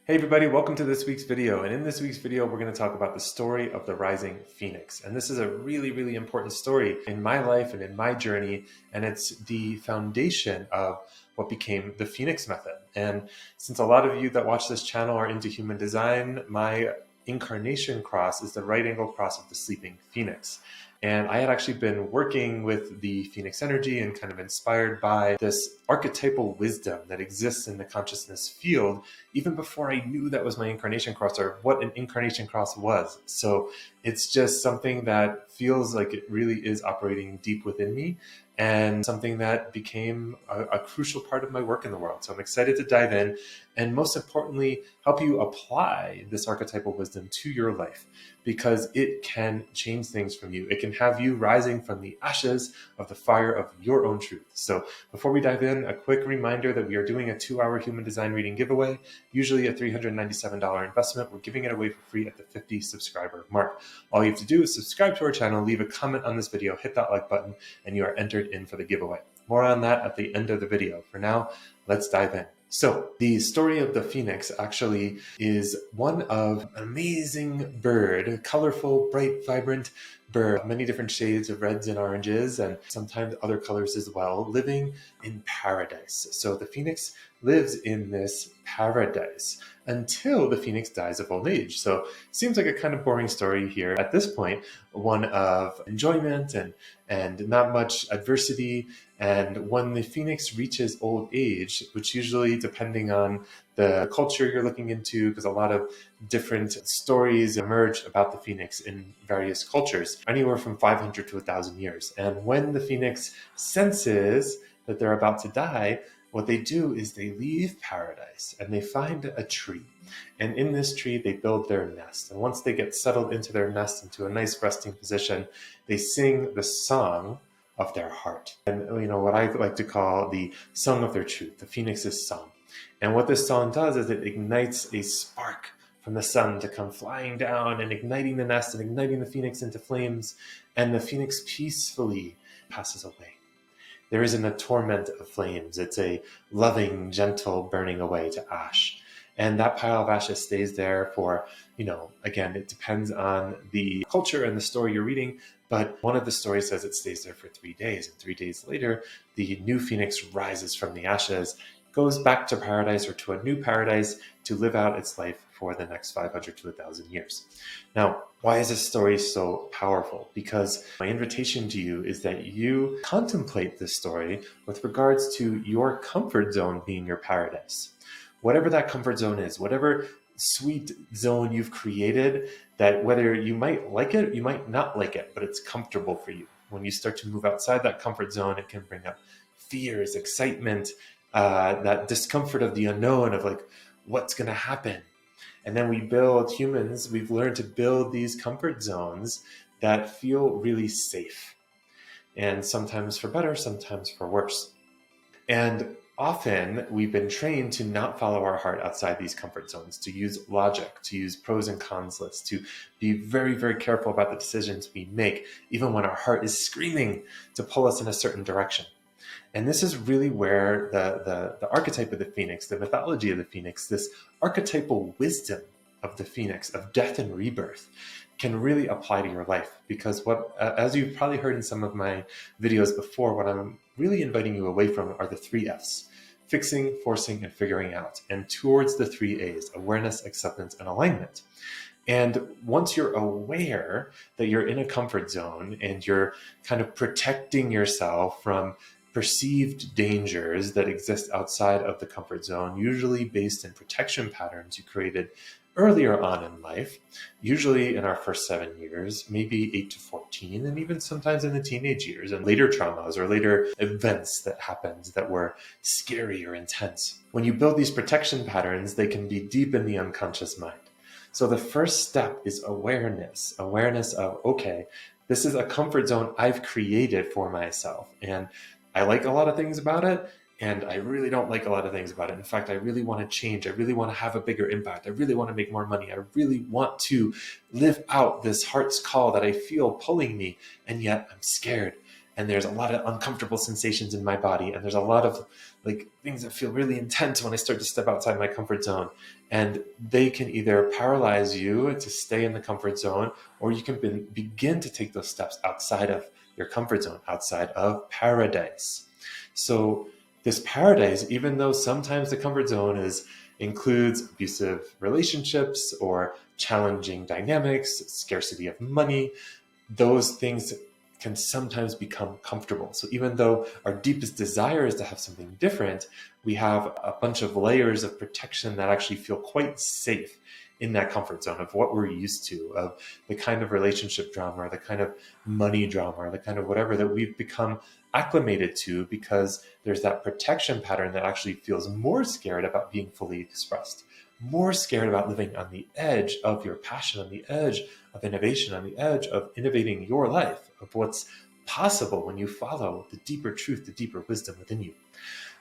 Hey everybody, welcome to this week's video. And in this week's video, we're going to talk about the story of the rising phoenix. And this is a really important story in my life and in my journey. And it's the foundation of what became the Phoenix method. And since a lot of you that watch this channel are into human design, my incarnation cross is the right angle cross of the sleeping phoenix. And I had actually been working with the Phoenix energy and kind of inspired by this archetypal wisdom that exists in the consciousness field, even before I knew that was my incarnation cross or what an incarnation cross was. So it's just something that feels like it really is operating deep within me and something that became a crucial part of my work in the world. So I'm excited to dive in and most importantly, help you apply this archetypal wisdom to your life because it can change things from you. It can have you rising from the ashes of the fire of your own truth. So before we dive in, a quick reminder that we are doing a 2-hour human design reading giveaway, usually a $397 investment. We're giving it away for free at the 50 subscriber mark. All you have to do is subscribe to our channel, leave a comment on this video, hit that like button, and you are entered in for the giveaway. More on that at the end of the video. For now, let's dive in. So the story of the phoenix actually is one of an amazing bird, colorful, bright, vibrant bird, many different shades of reds and oranges, and sometimes other colors as well, living in paradise. So the phoenix lives in this paradise until the phoenix dies of old age. So seems like a kind of boring story here at this point, one of enjoyment and not much adversity. And when the phoenix reaches old age, which usually depending on the culture you're looking into, because a lot of different stories emerge about the phoenix in various cultures, anywhere from 500 to 1,000 years. And when the phoenix senses that they're about to die, what they do is they leave paradise and they find a tree. And in this tree, they build their nest. And once they get settled into their nest, into a nice resting position, they sing the song of their heart. And what I like to call the song of their truth, the phoenix's song. And what this song does is it ignites a spark from the sun to come flying down and igniting the nest and igniting the phoenix into flames. And the phoenix peacefully passes away. There isn't a torment of flames. It's a loving, gentle burning away to ash. And that pile of ashes stays there for, again, it depends on the culture and the story you're reading. But one of the stories says it stays there for 3 days. And 3 days later, the new phoenix rises from the ashes, goes back to paradise or to a new paradise to live out its life for the next 500 to 1,000 years. Now, why is this story so powerful? Because my invitation to you is that you contemplate this story with regards to your comfort zone being your paradise. Whatever that comfort zone is, whatever sweet zone you've created, that whether you might like it, you might not like it, but it's comfortable for you. When you start to move outside that comfort zone, it can bring up fears, excitement, that discomfort of the unknown, of like, what's going to happen? And then we've learned to build these comfort zones that feel really safe. And sometimes for better, sometimes for worse. And often we've been trained to not follow our heart outside these comfort zones, to use logic, to use pros and cons lists, to be very careful about the decisions we make, even when our heart is screaming to pull us in a certain direction. And this is really where the archetype of the phoenix, the mythology of the phoenix, this archetypal wisdom of the phoenix, of death and rebirth, can really apply to your life. Because as you've probably heard in some of my videos before, what I'm really inviting you away from are the 3 F's: fixing, forcing, and figuring out, and towards the 3 A's: awareness, acceptance, and alignment. And once you're aware that you're in a comfort zone and you're kind of protecting yourself from perceived dangers that exist outside of the comfort zone, usually based in protection patterns you created earlier on in life, usually in our first 7 years, maybe 8 to 14, and even sometimes in the teenage years, and later traumas or later events that happened that were scary or intense. When you build these protection patterns, they can be deep in the unconscious mind. So the first step is awareness of, okay, this is a comfort zone I've created for myself. And I like a lot of things about it, and I really don't like a lot of things about it. In fact, I really want to change. I really want to have a bigger impact. I really want to make more money. I really want to live out this heart's call that I feel pulling me, and yet I'm scared. and there's a lot of uncomfortable sensations in my body, and there's a lot of like things that feel really intense when I start to step outside my comfort zone. And they can either paralyze you to stay in the comfort zone, or you can begin to take those steps outside of your comfort zone, outside of paradise. So this paradise, even though sometimes the comfort zone includes abusive relationships or challenging dynamics, scarcity of money, those things can sometimes become comfortable. So even though our deepest desire is to have something different, we have a bunch of layers of protection that actually feel quite safe in that comfort zone of what we're used to, of the kind of relationship drama, or the kind of money drama, or the kind of whatever that we've become acclimated to, because there's that protection pattern that actually feels more scared about being fully expressed, more scared about living on the edge of your passion, on the edge of innovation, on the edge of innovating your life, of what's possible when you follow the deeper truth, the deeper wisdom within you.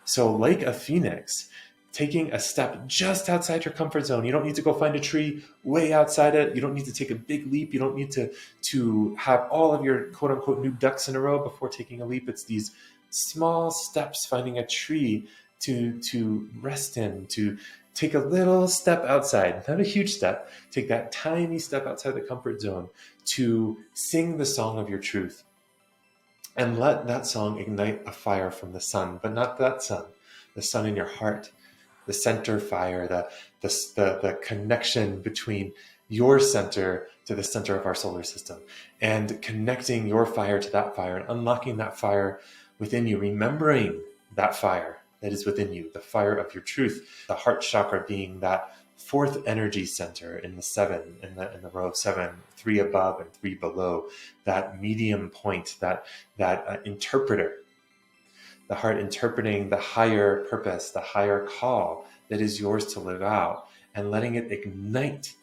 So like a phoenix, taking a step just outside your comfort zone. You don't need to go find a tree way outside it. You don't need to take a big leap. You don't need to have all of your quote unquote new ducks in a row before taking a leap. It's these small steps, finding a tree to rest in, to take a little step outside, not a huge step. Take that tiny step outside the comfort zone to sing the song of your truth. And let that song ignite a fire from the sun, but not that sun, the sun in your heart, the center fire, the connection between your center to the center of our solar system, and connecting your fire to that fire and unlocking that fire within you, remembering that fire that is within you, the fire of your truth, the heart chakra being that fourth energy center in the seven, in the row of seven, 3 above and 3 below, that medium point, that interpreter, the heart interpreting the higher purpose, the higher call that is yours to live out, and letting it ignite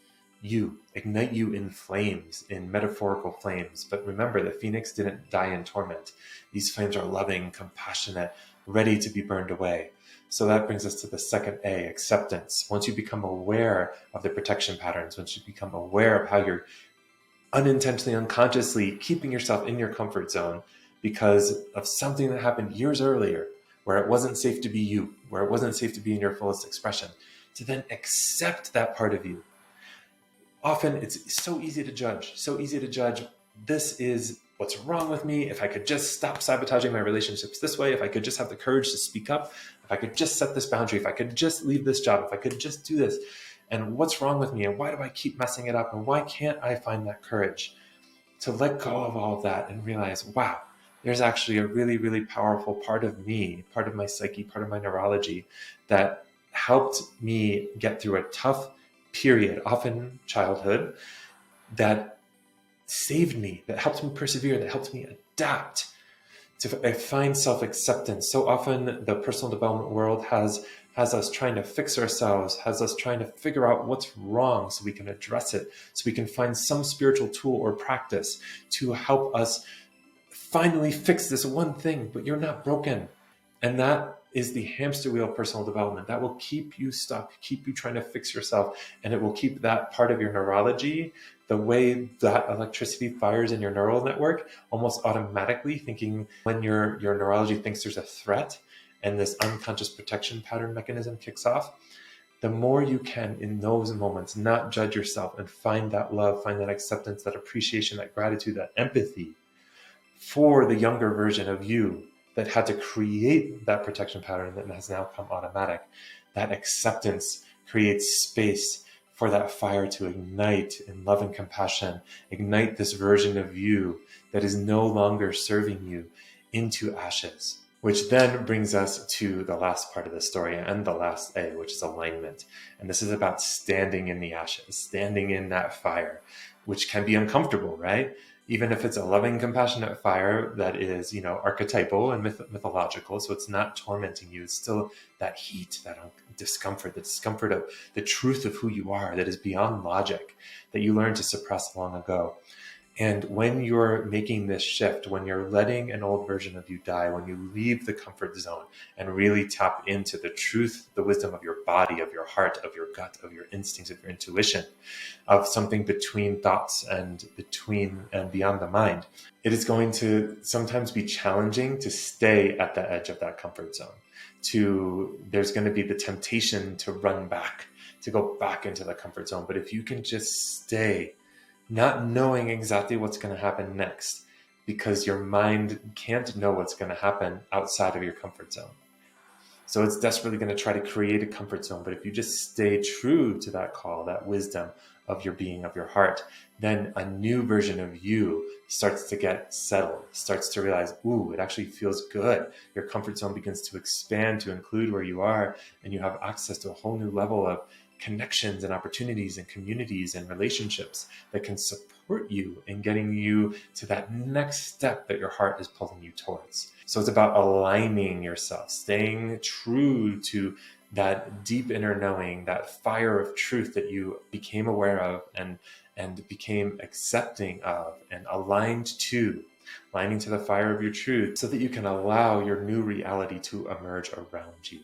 you in flames, in metaphorical flames. But remember, the phoenix didn't die in torment. These flames are loving, compassionate, ready to be burned away. So that brings us to the second A, acceptance. Once you become aware of the protection patterns, once you become aware of how you're unintentionally, unconsciously keeping yourself in your comfort zone because of something that happened years earlier, where it wasn't safe to be you, where it wasn't safe to be in your fullest expression, to then accept that part of you. Often it's so easy to judge. This is what's wrong with me. If I could just stop sabotaging my relationships this way, if I could just have the courage to speak up, if I could just set this boundary, if I could just leave this job, if I could just do this, and what's wrong with me, and why do I keep messing it up, and why can't I find that courage to let go of all of that and realize, wow, there's actually a really, really powerful part of me, part of my psyche, part of my neurology that helped me get through a tough period, often childhood, that saved me, that helped me persevere, that helped me adapt, to find self-acceptance. So often the personal development world has us trying to fix ourselves, has us trying to figure out what's wrong so we can address it, so we can find some spiritual tool or practice to help us finally fix this one thing. But you're not broken. And that is the hamster wheel of personal development. That will keep you stuck, keep you trying to fix yourself, and it will keep that part of your neurology, the way that electricity fires in your neural network, almost automatically thinking when your neurology thinks there's a threat and this unconscious protection pattern mechanism kicks off. The more you can in those moments not judge yourself and find that love, find that acceptance, that appreciation, that gratitude, that empathy for the younger version of you that had to create that protection pattern that has now come automatic. That acceptance creates space for that fire to ignite in love and compassion, ignite this version of you that is no longer serving you into ashes. Which then brings us to the last part of the story and the last A, which is alignment. And this is about standing in the ashes, standing in that fire, which can be uncomfortable, right? Even if it's a loving, compassionate fire that is, archetypal and mythological, so it's not tormenting you. It's still that heat, that discomfort, the discomfort of the truth of who you are that is beyond logic, that you learned to suppress long ago. And when you're making this shift, when you're letting an old version of you die, when you leave the comfort zone and really tap into the truth, the wisdom of your body, of your heart, of your gut, of your instincts, of your intuition, of something between thoughts and between and beyond the mind, it is going to sometimes be challenging to stay at the edge of that comfort zone. There's going to be the temptation to run back, to go back into the comfort zone. But if you can just stay, not knowing exactly what's going to happen next, because your mind can't know what's going to happen outside of your comfort zone. So it's desperately going to try to create a comfort zone. But if you just stay true to that call, that wisdom of your being, of your heart, then a new version of you starts to get settled, starts to realize, ooh, it actually feels good. Your comfort zone begins to expand to include where you are, and you have access to a whole new level of connections and opportunities and communities and relationships that can support you in getting you to that next step that your heart is pulling you towards. So it's about aligning yourself, staying true to that deep inner knowing, that fire of truth that you became aware of and became accepting of and aligning to the fire of your truth, so that you can allow your new reality to emerge around you.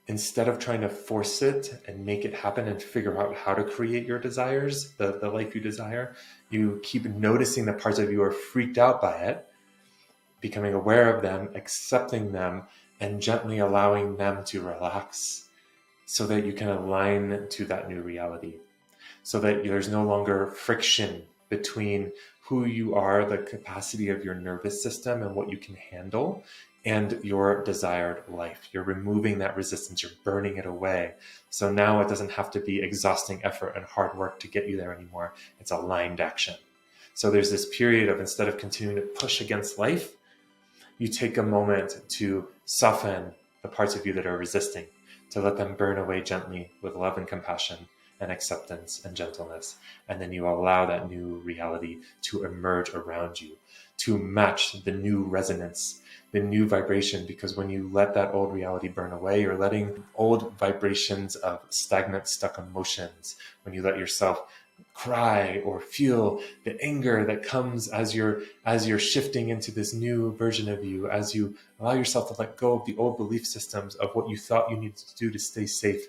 Instead of trying to force it and make it happen and figure out how to create your desires, the life you desire, you keep noticing the parts of you are freaked out by it, becoming aware of them, accepting them, and gently allowing them to relax so that you can align to that new reality, so that there's no longer friction between who you are, the capacity of your nervous system and what you can handle, and your desired life. You're removing that resistance, you're burning it away. So now it doesn't have to be exhausting effort and hard work to get you there anymore. It's aligned action. So there's this period of, instead of continuing to push against life, you take a moment to soften the parts of you that are resisting, to let them burn away gently with love and compassion and acceptance and gentleness. And then you allow that new reality to emerge around you, to match the new resonance, the new vibration. Because when you let that old reality burn away, you're letting old vibrations of stagnant, stuck emotions. When you let yourself cry or feel the anger that comes as you're shifting into this new version of you, as you allow yourself to let go of the old belief systems of what you thought you needed to do to stay safe,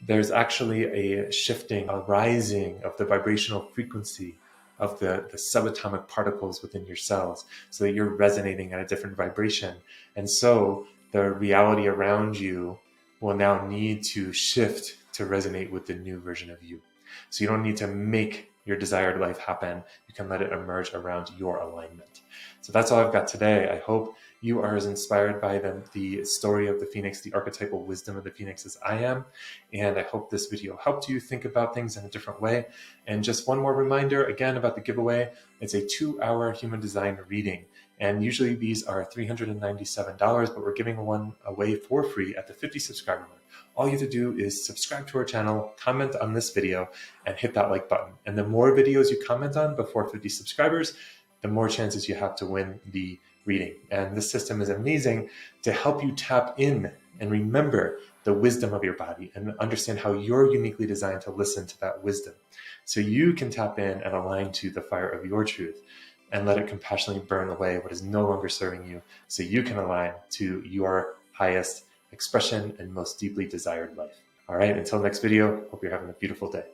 there's actually a shifting, a rising of the vibrational frequency of the subatomic particles within your cells, so that you're resonating at a different vibration. And so the reality around you will now need to shift to resonate with the new version of you. So you don't need to make your desired life happen. You can let it emerge around your alignment. So that's all I've got today. I hope you are as inspired by the story of the Phoenix, the archetypal wisdom of the Phoenix, as I am. And I hope this video helped you think about things in a different way. And just one more reminder again about the giveaway. It's a 2-hour human design reading. And usually these are $397, but we're giving one away for free at the 50 subscriber mark. All you have to do is subscribe to our channel, comment on this video, and hit that like button. And the more videos you comment on before 50 subscribers, the more chances you have to win the reading. And this system is amazing to help you tap in and remember the wisdom of your body and understand how you're uniquely designed to listen to that wisdom, so you can tap in and align to the fire of your truth and let it compassionately burn away what is no longer serving you, so you can align to your highest expression and most deeply desired life. All right, until next video, hope you're having a beautiful day.